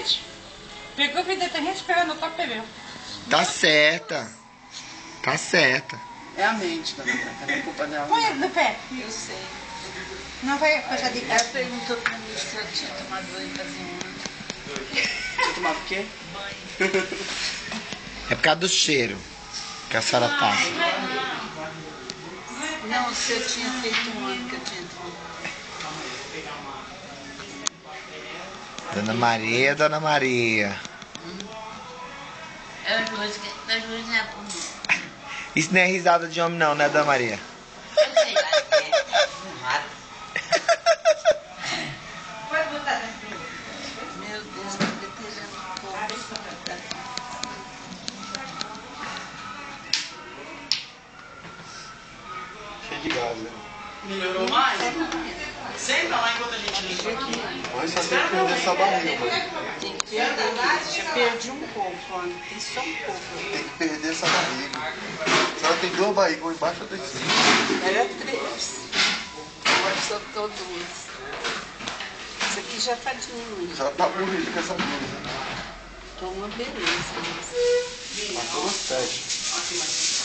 gente. Pegou, tem gente esperando o top pneu. Tá certa. Tá certa. É a mente, dona Branca, não é culpa dela. Põe ele no pé. Eu sei. Não vai puxar de Ela casa. perguntou pra mim se eu tinha tomado banho fazia um ano. Você tomava o quê? Banho. É por causa do cheiro que a senhora tá. Não, se eu tinha feito um ano que eu tinha tomado. Dona Maria, Dona Maria. É uma coisa que das duas não é por mim. Isso não é risada de homem não, né, Dona Maria? Eu sei lá, é fumado. Pode botar dentro. Meu Deus, tô detejando um pouco. Cheio de gás, né? Melhorou mais? Senta lá enquanto a gente limpa aqui. Mas só tem que perder essa barriga, mãe. Tem que perder. Já perdi um pouco, ó. Tem só um pouco. Tem que perder essa barriga. A senhora tem duas barrigas, uma embaixo e outra em cima. Era 3. Agora só tô 2. Isso aqui já tá diminuindo. Já tá bonita com essa blusa. Tô uma beleza. Tá todas 7.